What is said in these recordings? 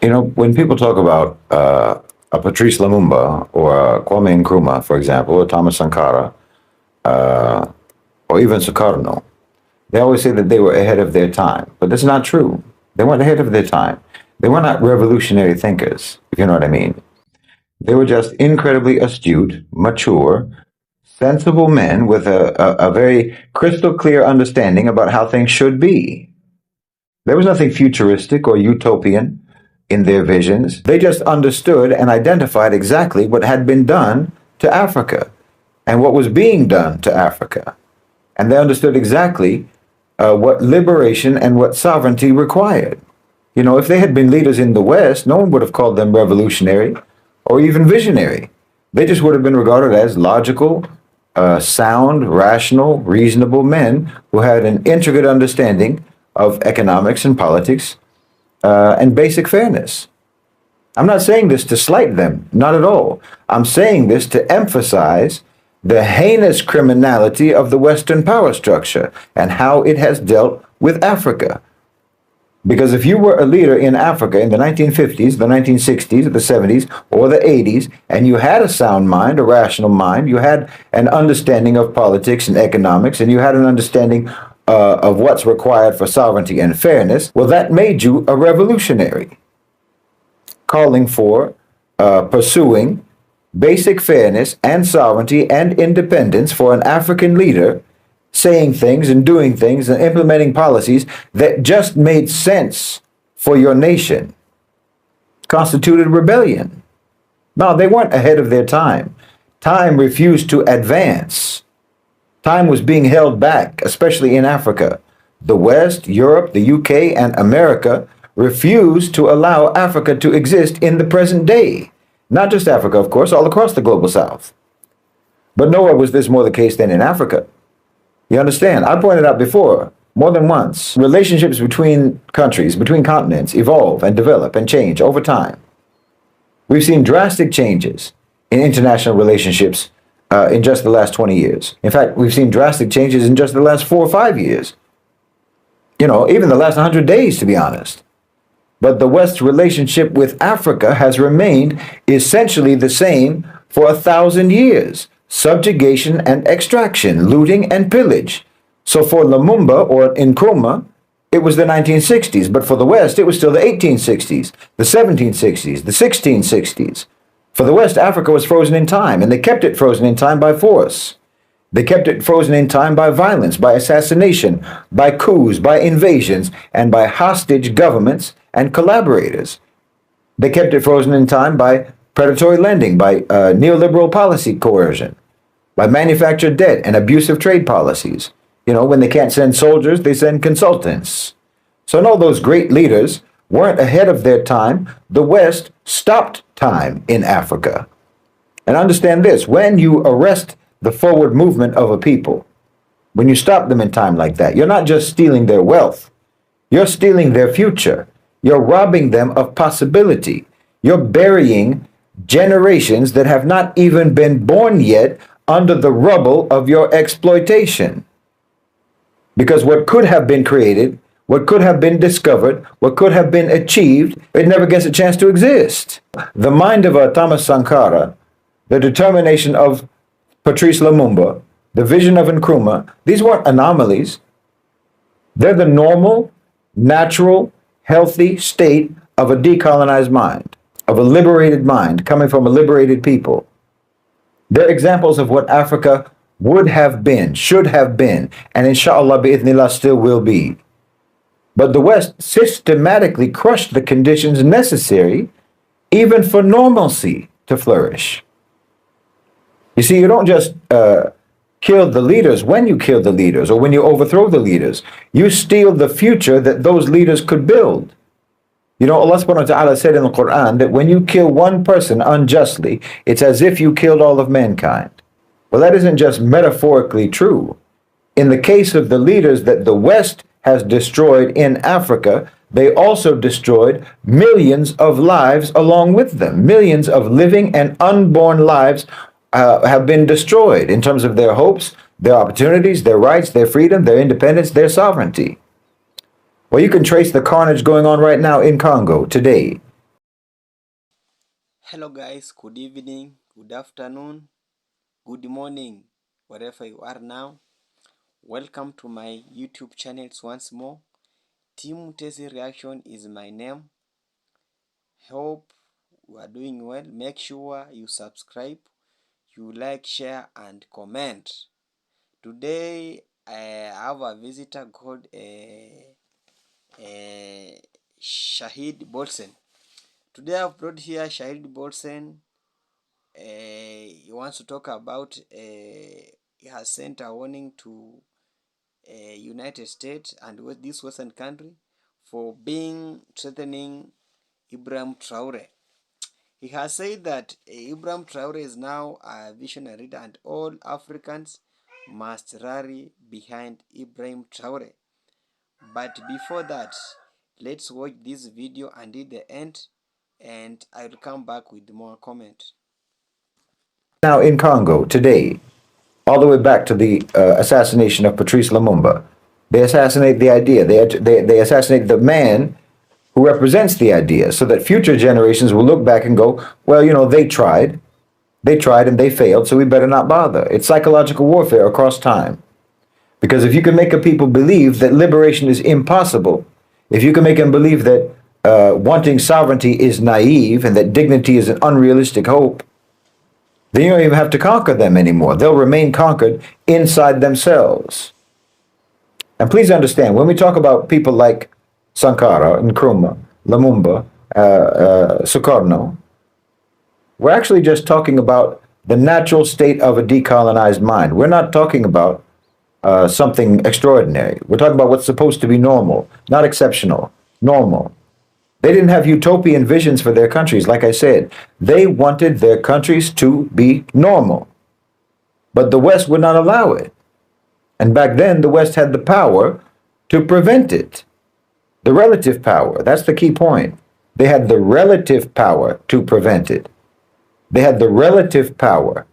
When people talk about a Patrice Lumumba or a Kwame Nkrumah, for example, or Thomas Sankara, or even Sukarno, they always say that they were ahead of their time. But that's not true. They weren't ahead of their time. They were not revolutionary thinkers, if you know what I mean. They were just incredibly astute, mature, sensible men with a very crystal clear understanding about how things should be. There was nothing futuristic or utopian in their visions. They just understood and identified exactly what had been done to Africa and what was being done to Africa. And they understood exactly what liberation and what sovereignty required. If they had been leaders in the West, no one would have called them revolutionary or even visionary. They just would have been regarded as logical, sound, rational, reasonable men who had an intricate understanding of economics and politics and basic fairness. I'm not saying this to slight them, not at all. I'm saying this to emphasize the heinous criminality of the Western power structure and how it has dealt with Africa. Because if you were a leader in Africa in the 1950s, the 1960s, the 70s, or the 80s, and you had a sound mind, a rational mind, you had an understanding of politics and economics, and you had an understanding of what's required for sovereignty and fairness, well, that made you a revolutionary, calling for, pursuing basic fairness and sovereignty and independence for an African leader, saying things and doing things and implementing policies that just made sense for your nation, constituted rebellion. No, they weren't ahead of their time. Time refused to advance. Time was being held back, especially in Africa. The West, Europe, the UK, and America refused to allow Africa to exist in the present day. Not just Africa, of course, all across the global South. But nowhere was this more the case than in Africa. You understand? I pointed out before, more than once, relationships between countries, between continents, evolve and develop and change over time. We've seen drastic changes in international relationships in just the last 20 years. In fact, we've seen drastic changes in just the last 4 or 5 years. Even the last 100 days, to be honest. But the West's relationship with Africa has remained essentially the same for 1,000 years. Subjugation and extraction, looting and pillage. So for Lumumba or Nkrumah, it was the 1960s, but for the West, it was still the 1860s, the 1760s, the 1660s. For the West, Africa was frozen in time, and they kept it frozen in time by force. They kept it frozen in time by violence, by assassination, by coups, by invasions, and by hostage governments and collaborators. They kept it frozen in time by predatory lending, by neoliberal policy coercion, by manufactured debt and abusive trade policies. When they can't send soldiers, they send consultants. So no, those great leaders weren't ahead of their time. The West stopped time in Africa. And understand this, when you arrest the forward movement of a people, when you stop them in time like that, you're not just stealing their wealth, you're stealing their future. You're robbing them of possibility. You're burying generations that have not even been born yet under the rubble of your exploitation. Because what could have been created, what could have been discovered, what could have been achieved, it never gets a chance to exist. The mind of Thomas Sankara, the determination of Patrice Lumumba, the vision of Nkrumah, these weren't anomalies. They're the normal, natural, healthy state of a decolonized mind, of a liberated mind coming from a liberated people. They're examples of what Africa would have been, should have been, and inshallah bi'ithnillah still will be. But the West systematically crushed the conditions necessary even for normalcy to flourish. You see, you don't just kill the leaders when you kill the leaders or when you overthrow the leaders. You steal the future that those leaders could build. Allah subhanahu wa ta'ala said in the Quran that when you kill one person unjustly, it's as if you killed all of mankind. Well, that isn't just metaphorically true. In the case of the leaders that the West has destroyed in Africa, they also destroyed millions of lives along with them. Millions of living and unborn lives have been destroyed in terms of their hopes, their opportunities, their rights, their freedom, their independence, their sovereignty. Well, you can trace the carnage going on right now in Congo today. Hello guys, good evening, good afternoon, good morning, wherever you are now. Welcome to my YouTube channels once more. Team Tesi Reaction is my name. Hope you are doing well. Make sure you subscribe, you like, share and comment. Today I have a visitor called Shahid Bolsen. Today I've brought here Shahid Bolsen. He wants to talk about he has sent a warning to United States and this Western country for being threatening Ibrahim Traore. He has said that Ibrahim Traore is now a visionary leader and all Africans must rally behind Ibrahim Traore. But before that, let's watch this video until the end and I will come back with more comment. Now in Congo today, all the way back to the assassination of Patrice Lumumba, they assassinate the idea. They assassinate the man who represents the idea, so that future generations will look back and go, well, you know, they tried and they failed, so we better not bother. It's psychological warfare across time. Because if you can make a people believe that liberation is impossible, if you can make them believe that wanting sovereignty is naive and that dignity is an unrealistic hope, then you don't even have to conquer them anymore. They'll remain conquered inside themselves. And please understand, when we talk about people like Sankara, Nkrumah, Lumumba, Sukarno, we're actually just talking about the natural state of a decolonized mind. We're not talking about something extraordinary. We're talking about what's supposed to be normal, not exceptional, normal. They didn't have utopian visions for their countries. Like I said, they wanted their countries to be normal. But the West would not allow it. And back then, the West had the power to prevent it. The relative power, that's the key point. They had the relative power to prevent it. They had the relative power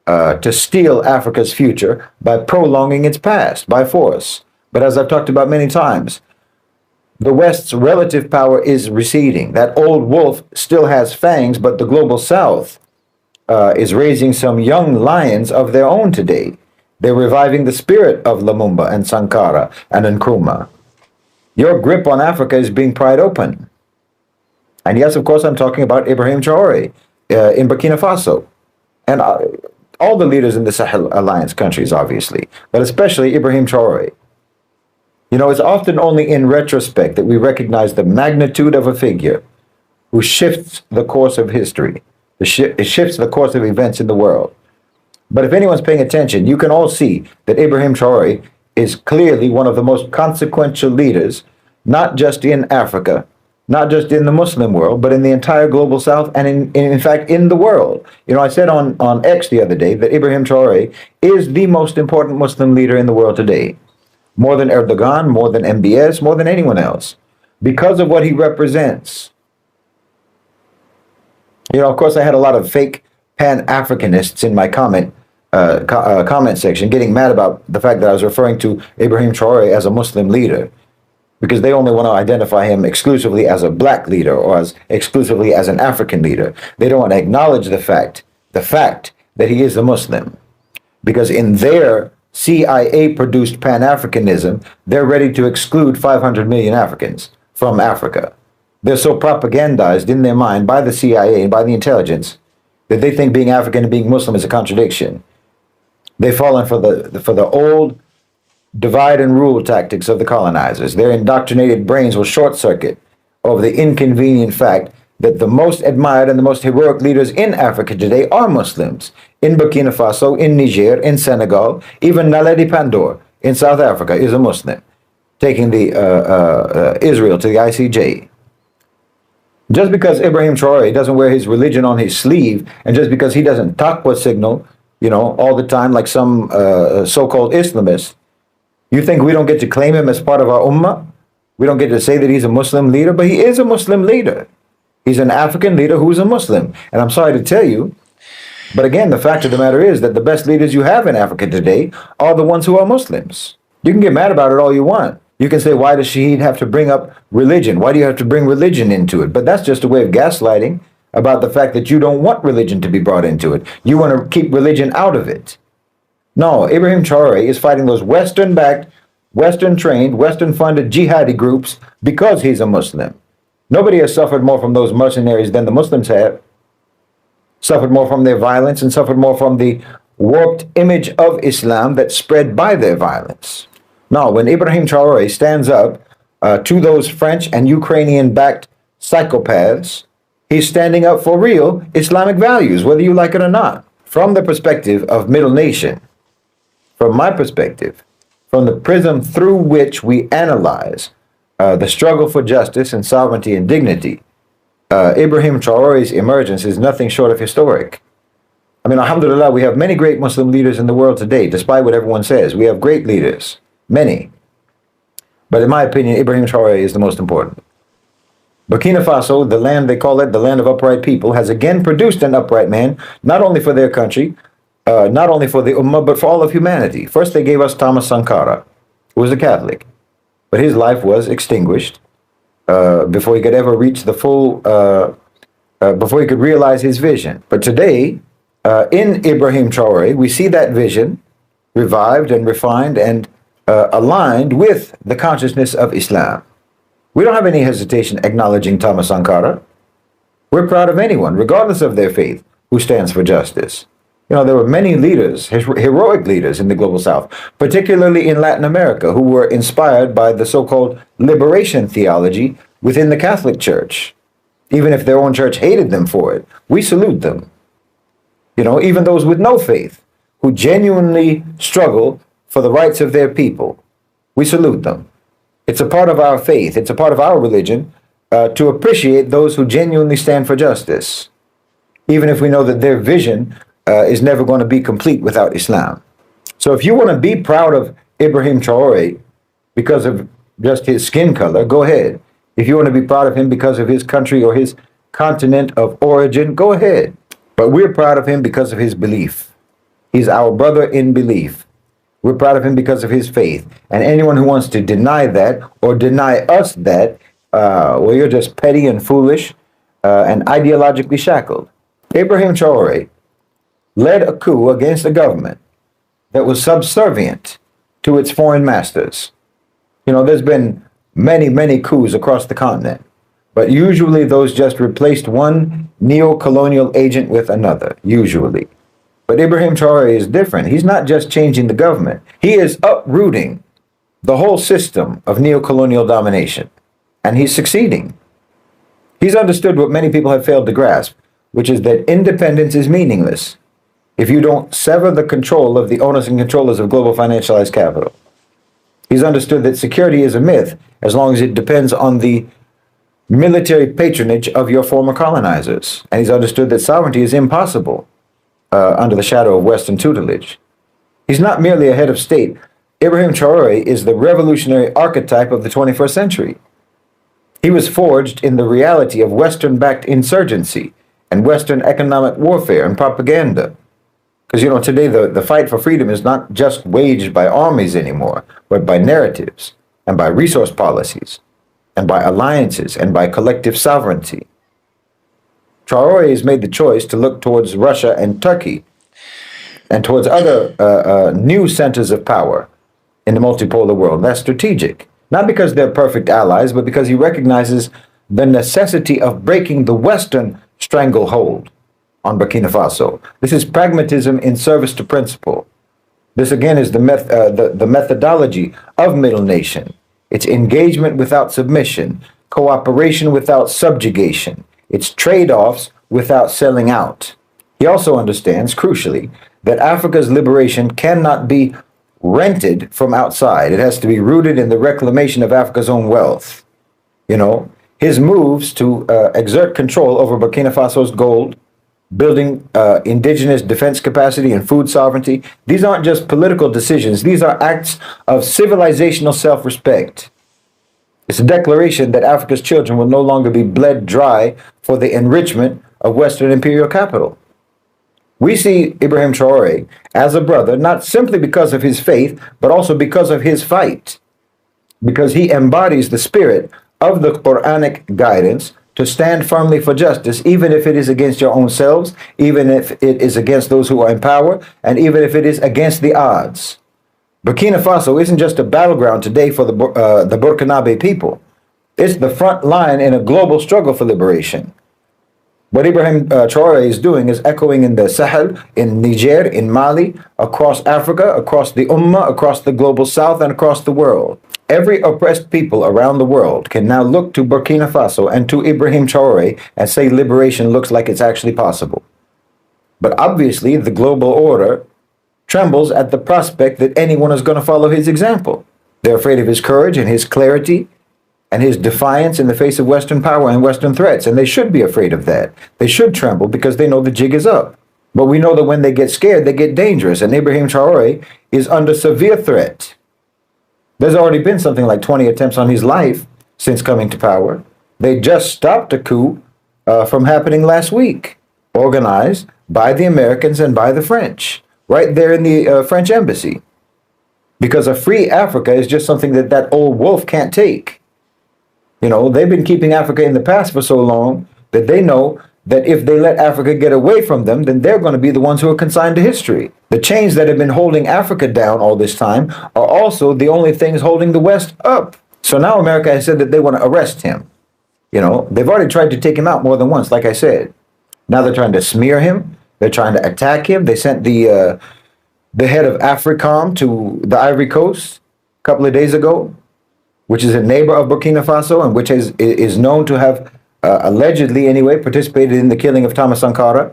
to steal Africa's future by prolonging its past by force. But as I've talked about many times, the West's relative power is receding. That old wolf still has fangs, but the global South is raising some young lions of their own today. They're reviving the spirit of Lumumba and Sankara and Nkrumah. Your grip on Africa is being pried open. And yes, of course, I'm talking about Ibrahim Traore in Burkina Faso. And all the leaders in the Sahel Alliance countries, obviously, but especially Ibrahim Traore. You know, it's often only in retrospect that we recognize the magnitude of a figure who shifts the course of history. It shifts the course of events in the world. But if anyone's paying attention, you can all see that Ibrahim Traore is clearly one of the most consequential leaders, not just in Africa, not just in the Muslim world, but in the entire global South and in fact, in the world. You know, I said on X the other day that Ibrahim Traore is the most important Muslim leader in the world today. More than Erdogan, more than MBS, more than anyone else, because of what he represents. You know, of course, I had a lot of fake Pan-Africanists in my comment section getting mad about the fact that I was referring to Ibrahim Traore as a Muslim leader, because they only want to identify him exclusively as a black leader or as exclusively as an African leader. They don't want to acknowledge the fact that he is a Muslim, because in their CIA-produced Pan-Africanism, they're ready to exclude 500 million Africans from Africa. They're so propagandized in their mind by the CIA and by the intelligence that they think being African and being Muslim is a contradiction. They've fallen for the old divide and rule tactics of the colonizers. Their indoctrinated brains will short circuit over the inconvenient fact that the most admired and the most heroic leaders in Africa today are Muslims. In Burkina Faso, in Niger, in Senegal, even Naledi Pandor in South Africa is a Muslim, taking the Israel to the ICJ. Just because Ibrahim Traore doesn't wear his religion on his sleeve, and just because he doesn't taqwa signal, you know, all the time like some so-called Islamist, you think we don't get to claim him as part of our ummah? We don't get to say that he's a Muslim leader, but he is a Muslim leader. He's an African leader who's a Muslim. And I'm sorry to tell you, but again, the fact of the matter is that the best leaders you have in Africa today are the ones who are Muslims. You can get mad about it all you want. You can say, why does Shahid have to bring up religion? Why do you have to bring religion into it? But that's just a way of gaslighting about the fact that you don't want religion to be brought into it. You want to keep religion out of it. No, Ibrahim Traore is fighting those Western-backed, Western-trained, Western-funded jihadi groups because he's a Muslim. Nobody has suffered more from those mercenaries than the Muslims have. Suffered more from their violence and suffered more from the warped image of Islam that spread by their violence. Now, when Ibrahim Traore stands up to those French and Ukrainian-backed psychopaths, he's standing up for real Islamic values, whether you like it or not. From the perspective of Middle Nation, from my perspective, from the prism through which we analyze the struggle for justice and sovereignty and dignity, Ibrahim Traore's emergence is nothing short of historic. I mean, alhamdulillah, we have many great Muslim leaders in the world today, despite what everyone says. We have great leaders, many. But in my opinion, Ibrahim Traore is the most important. Burkina Faso, the land they call it, the land of upright people, has again produced an upright man, not only for their country, not only for the Ummah, but for all of humanity. First, they gave us Thomas Sankara, who was a Catholic, but his life was extinguished before he could ever reach the full, before he could realize his vision. But today, in Ibrahim Traore, we see that vision revived and refined and aligned with the consciousness of Islam. We don't have any hesitation acknowledging Thomas Sankara. We're proud of anyone, regardless of their faith, who stands for justice. You know, there were many leaders, heroic leaders in the Global South, particularly in Latin America, who were inspired by the so-called liberation theology within the Catholic Church. Even if their own church hated them for it, we salute them. You know, even those with no faith, who genuinely struggle for the rights of their people, we salute them. It's a part of our faith, it's a part of our religion to appreciate those who genuinely stand for justice, even if we know that their vision is never going to be complete without Islam. So if you want to be proud of Ibrahim Traore because of just his skin color, go ahead. If you want to be proud of him because of his country or his continent of origin, go ahead. But we're proud of him because of his belief. He's our brother in belief. We're proud of him because of his faith. And anyone who wants to deny that or deny us that, well, you're just petty and foolish and ideologically shackled. Ibrahim Traore led a coup against a government that was subservient to its foreign masters. You know, there's been many, many coups across the continent, but usually those just replaced one neo-colonial agent with another, usually. But Ibrahim Traore is different. He's not just changing the government. He is uprooting the whole system of neo-colonial domination, and he's succeeding. He's understood what many people have failed to grasp, which is that independence is meaningless if you don't sever the control of the owners and controllers of global financialized capital. He's understood that security is a myth as long as it depends on the military patronage of your former colonizers. And he's understood that sovereignty is impossible under the shadow of Western tutelage. He's not merely a head of state. Ibrahim Traore is the revolutionary archetype of the 21st century. He was forged in the reality of Western-backed insurgency and Western economic warfare and propaganda. Because, you know, today the fight for freedom is not just waged by armies anymore, but by narratives and by resource policies and by alliances and by collective sovereignty. Traore has made the choice to look towards Russia and Turkey and towards other new centers of power in the multipolar world. That's strategic. Not because they're perfect allies, but because he recognizes the necessity of breaking the Western stranglehold on Burkina Faso. This is pragmatism in service to principle. This, again, is the methodology of Middle Nation. It's engagement without submission, cooperation without subjugation. It's trade-offs without selling out. He also understands, crucially, that Africa's liberation cannot be rented from outside. It has to be rooted in the reclamation of Africa's own wealth. You know, his moves to exert control over Burkina Faso's gold, building indigenous defense capacity and food sovereignty, these aren't just political decisions. These are acts of civilizational self-respect. It's a declaration that Africa's children will no longer be bled dry for the enrichment of Western imperial capital. We see Ibrahim Traore as a brother, not simply because of his faith, but also because of his fight, because he embodies the spirit of the Quranic guidance to stand firmly for justice, even if it is against your own selves, even if it is against those who are in power, and even if it is against the odds. Burkina Faso isn't just a battleground today for the Burkinabe people. It's the front line in a global struggle for liberation. What Ibrahim Traore is doing is echoing in the Sahel, in Niger, in Mali, across Africa, across the Ummah, across the global south, and across the world. Every oppressed people around the world can now look to Burkina Faso and to Ibrahim Traore and say liberation looks like it's actually possible. But obviously, the global order trembles at the prospect that anyone is going to follow his example. They're afraid of his courage and his clarity and his defiance in the face of Western power and Western threats, and they should be afraid of that. They should tremble because they know the jig is up. But we know that when they get scared, they get dangerous, and Ibrahim Traore is under severe threat. There's already been something like 20 attempts on his life since coming to power. They just stopped a coup from happening last week, organized by the Americans and by the French, right there in the French embassy. Because a free Africa is just something that that old wolf can't take. You know, they've been keeping Africa in the past for so long that they know that if they let Africa get away from them, then they're going to be the ones who are consigned to history. The chains that have been holding Africa down all this time are also the only things holding the West up. So now America has said that they want to arrest him. You know, they've already tried to take him out more than once, like I said. Now they're trying to smear him. They're trying to attack him. They sent the head of AFRICOM to the Ivory Coast a couple of days ago, which is a neighbor of Burkina Faso and which is known to have allegedly, anyway, participated in the killing of Thomas Sankara.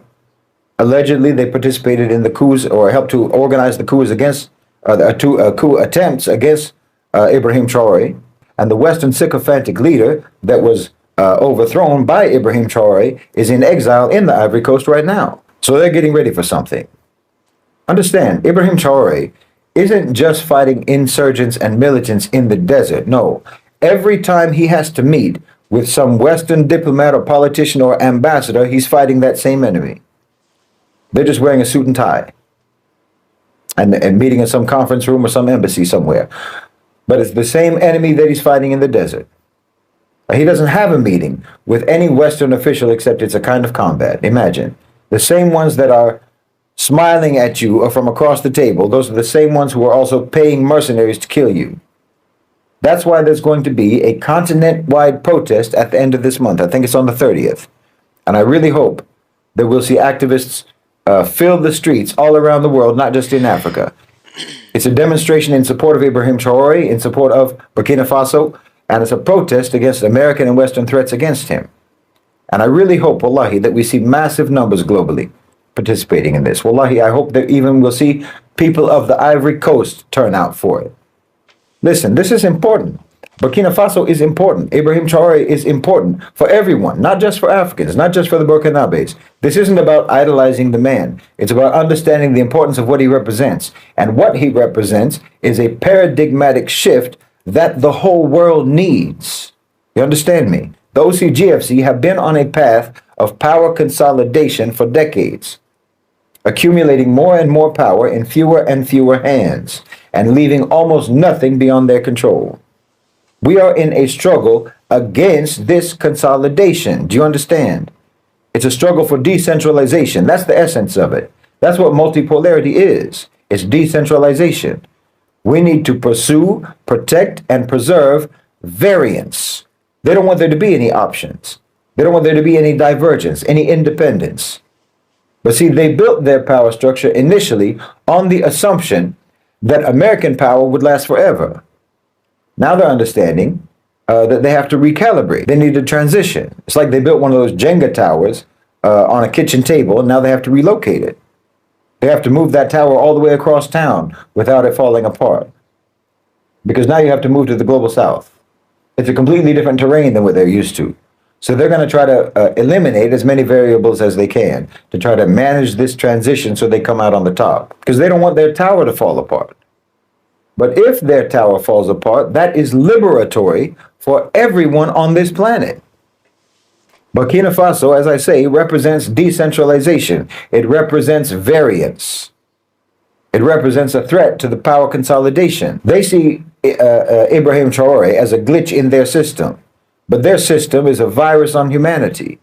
Allegedly, they participated in the coups or helped to organize the coups against coup attempts against Ibrahim Traore. And the Western sycophantic leader that was overthrown by Ibrahim Traore is in exile in the Ivory Coast right now. So they're getting ready for something. Understand, Ibrahim Traore isn't just fighting insurgents and militants in the desert. No, every time he has to meet with some Western diplomat or politician or ambassador, he's fighting that same enemy. They're just wearing a suit and tie and meeting in some conference room or some embassy somewhere. But it's the same enemy that he's fighting in the desert. He doesn't have a meeting with any Western official except it's a kind of combat. Imagine. The same ones that are smiling at you from across the table, those are the same ones who are also paying mercenaries to kill you. That's why there's going to be a continent-wide protest at the end of this month. I think it's on the 30th. And I really hope that we'll see activists fill the streets all around the world, not just in Africa. It's a demonstration in support of Ibrahim Traore, in support of Burkina Faso, and it's a protest against American and Western threats against him. And I really hope, wallahi, that we see massive numbers globally participating in this. Wallahi, I hope that even we'll see people of the Ivory Coast turn out for it. Listen, this is important. Burkina Faso is important. Ibrahim Traore is important for everyone, not just for Africans, not just for the Burkinabes. This isn't about idolizing the man. It's about understanding the importance of what he represents. And what he represents is a paradigmatic shift that the whole world needs. You understand me? The OCGFC have been on a path of power consolidation for decades, accumulating more and more power in fewer and fewer hands, and leaving almost nothing beyond their control. We are in a struggle against this consolidation. Do you understand? It's a struggle for decentralization. That's the essence of it. That's what multipolarity is. It's decentralization. We need to pursue, protect, and preserve variance. They don't want there to be any options. They don't want there to be any divergence, any independence. But see, they built their power structure initially on the assumption that American power would last forever. Now they're understanding that they have to recalibrate. They need to transition. It's like they built one of those Jenga towers on a kitchen table, and now they have to relocate it. They have to move that tower all the way across town without it falling apart. Because now you have to move to the global south. It's a completely different terrain than what they're used to. So they're going to try to eliminate as many variables as they can to try to manage this transition so they come out on the top. Because they don't want their tower to fall apart. But if their tower falls apart, that is liberatory for everyone on this planet. Burkina Faso, as I say, represents decentralization. It represents variance. It represents a threat to the power consolidation. They see Ibrahim Traore as a glitch in their system. But their system is a virus on humanity.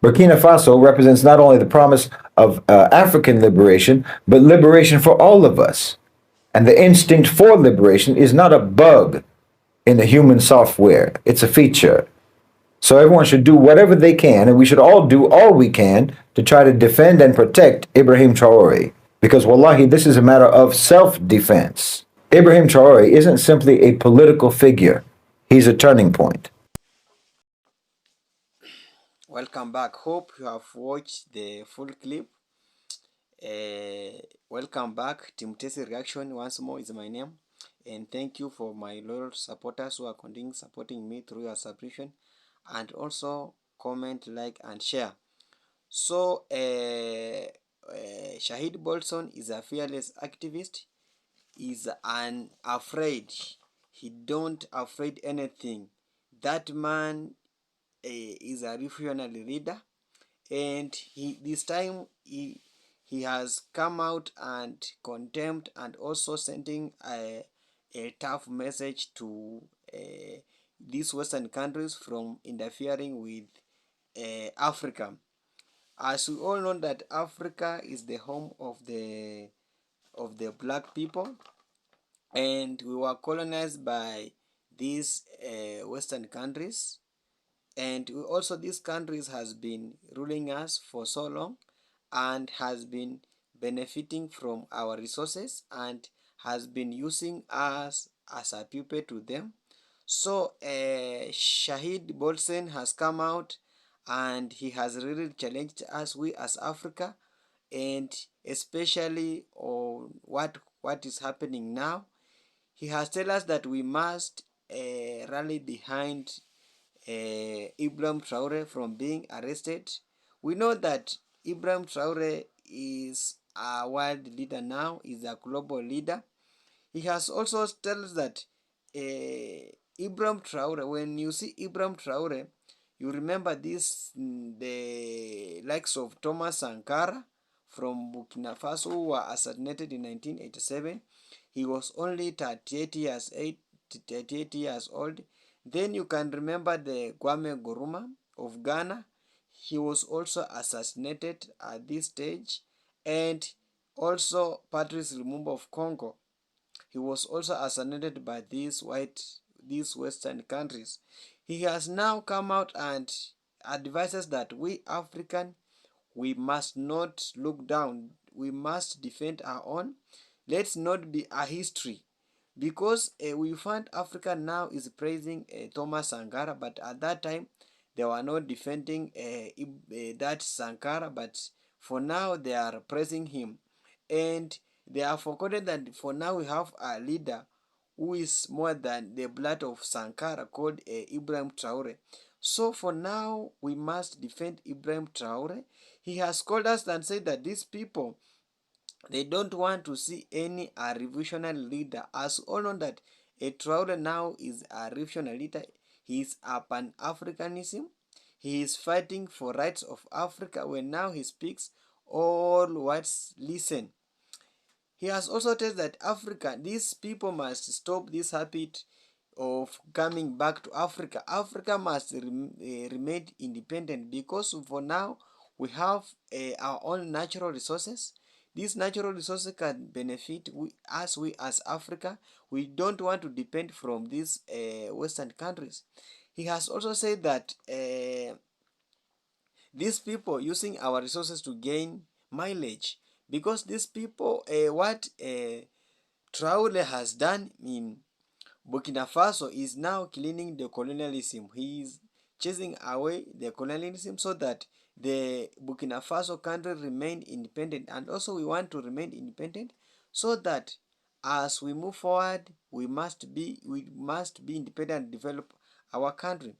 Burkina Faso represents not only the promise of African liberation, but liberation for all of us. And the instinct for liberation is not a bug in the human software, it's a feature. So everyone should do whatever they can, and we should all do all we can to try to defend and protect Ibrahim Traore. Because wallahi, this is a matter of self-defense. Ibrahim Traore isn't simply a political figure. He's a turning point. Welcome back. Hope you have watched the full clip. Welcome back. Team Tesi Reaction once more is my name. And thank you for my loyal supporters who are continuing supporting me through your subscription. And also comment, like, and share. So, Shahid Bolson is a fearless activist. He's unafraid. He don't afraid anything. That man is a revolutionary leader, and this time he has come out and condemned and also sending a tough message to these Western countries from interfering with Africa. As we all know that Africa is the home of the black people, and we were colonized by these Western countries, and we also these countries has been ruling us for so long and has been benefiting from our resources and has been using us as a puppet to them. So Shahid Bolsen has come out and he has really challenged us, we as Africa, and especially on what is happening now. He has told us that we must rally behind Ibrahim Traore from being arrested. We know that Ibrahim Traore is a world leader now, is a global leader. He has also told us that Ibrahim Traore, when you see Ibrahim Traore, you remember this, the likes of Thomas Sankara from Burkina Faso who were assassinated in 1987. He was only 38 years old. Then you can remember the Kwame Nkrumah of Ghana. He was also assassinated at this stage. And also Patrice Lumumba of Congo. He was also assassinated by these Western countries. He has now come out and advises that we African, we must not look down. We must defend our own. Let's not be a history. Because we find Africa now is praising Thomas Sankara, but at that time they were not defending that Sankara, but for now they are praising him. And they have forgotten that for now we have a leader who is more than the blood of Sankara called Ibrahim Traore. So for now we must defend Ibrahim Traore. He has called us and said that these people, they don't want to see any revolutionary leader. As all know that a Traore now is a revolutionary leader. He is a pan-Africanism. He is fighting for rights of Africa. When now he speaks, all whites listen. He has also told that Africa, these people must stop this habit of coming back to Africa. Africa must remain independent, because for now we have our own natural resources. These natural resources can benefit we as Africa. We don't want to depend from these Western countries. He has also said that these people using our resources to gain mileage, because these people, what Traore has done in Burkina Faso is now cleaning the colonialism. He is chasing away the colonialism so that the Burkina Faso country remain independent, and also we want to remain independent so that as we move forward we must be independent and develop our country.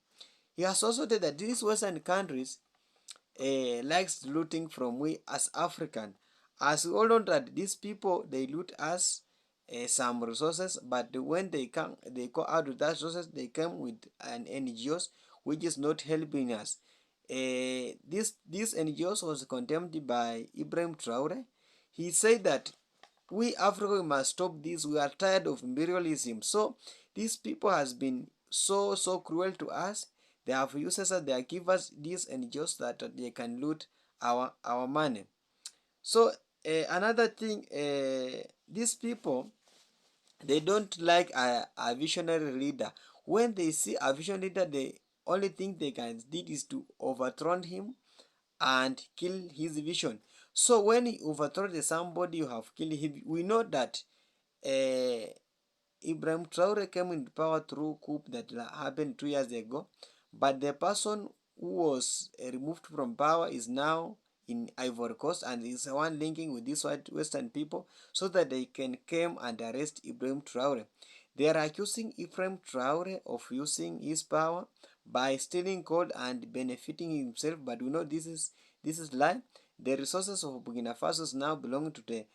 He has also said that these Western countries likes looting from we as African. As we all know that these people, they loot us some resources, but when they go out with that resources, they come with an NGOs which is not helping us. This NGOs was condemned by Ibrahim Traore. He said that we Africa must stop this. We are tired of imperialism. So these people has been so cruel to us. They have used us, they give us this and just that they can loot our money. So another thing, these people, they don't like a visionary leader. When they see a visionary leader, the only thing they can do is to overthrow him and kill his vision. So when he overthrows somebody, you have killed him. We know that uh, Ibrahim Traore came into power through coup that happened 2 years ago, but the person who was removed from power is now in Ivory Coast and is the one linking with these Western people so that they can come and arrest Ibrahim Traore. They are accusing Ibrahim Traore of using his power by stealing gold and benefiting himself, but we know this is lie. The resources of Burkina Faso now belong to the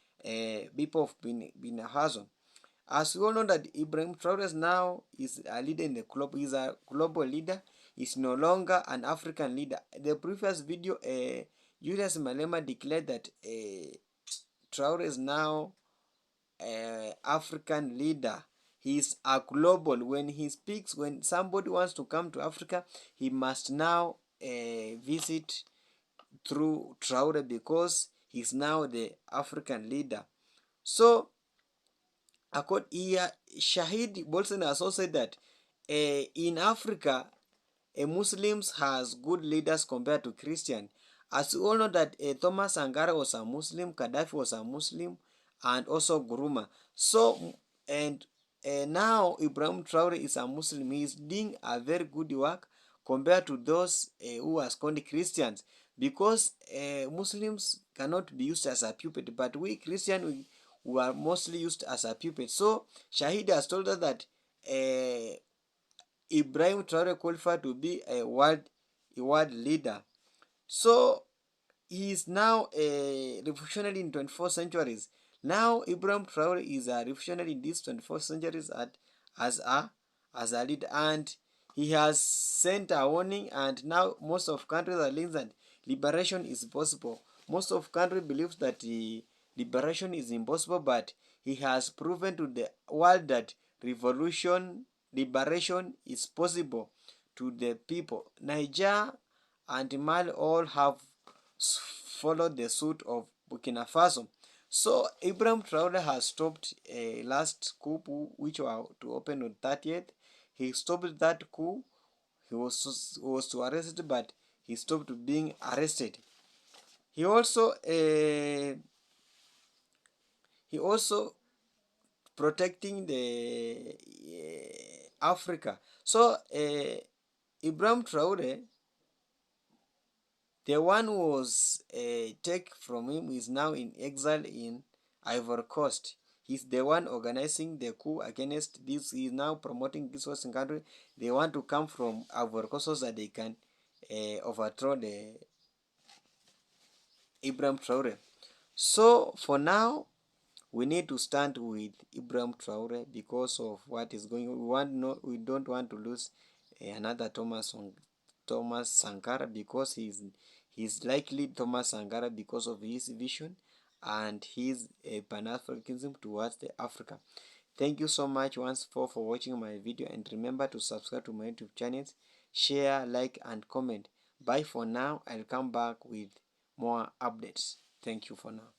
people of Burkina Faso. As we all know that Ibrahim Traore now is a leader in the club. He's a global leader. He's no longer an African leader. The previous video, Julius Malema declared that Traore is now African leader. He's a global. When he speaks, when somebody wants to come to Africa, he must now visit through Traore because he's now the African leader. So Shahid Bolson has also said that in Africa, Muslims has good leaders compared to Christian. As we all know that Thomas Sankara was a Muslim, Gaddafi was a Muslim, and also Guruma. So, and now Ibrahim Traore is a Muslim. He is doing a very good work compared to those who are called Christians, because Muslims cannot be used as a puppet, but we Christian, we are mostly used as a puppet. So Shahid has told us that Ibrahim Traore qualified to be a world leader. So he is now a revolutionary in 24th centuries. Now Ibrahim Traore is a revolutionary in these 24th centuries as a leader, and he has sent a warning, and now most of countries are saying that liberation is possible. Most of countries believe that the liberation is impossible, but he has proven to the world that liberation is possible to the people. Niger and Mali all have followed the suit of Burkina Faso. So Ibrahim Traore has stopped a last coup which was to open on 30th. He stopped that coup. He was to arrested, but he stopped being arrested. He also protecting the Africa. So Ibrahim Traore, the one who was take from him, is now in exile in Ivory Coast. He's the one organizing the coup against this. He's now promoting this Western country. They want to come from Ivory Coast so that they can overthrow the Ibrahim Traore. So for now, we need to stand with Ibrahim Traore because of what is going on. We don't want to lose another Thomas Sankara, because he's likely Thomas Sankara because of his vision and his Pan-Africanism towards the Africa. Thank you so much once for watching my video, and remember to subscribe to my YouTube channels, share, like, and comment. Bye for now. I'll come back with more updates. Thank you for now.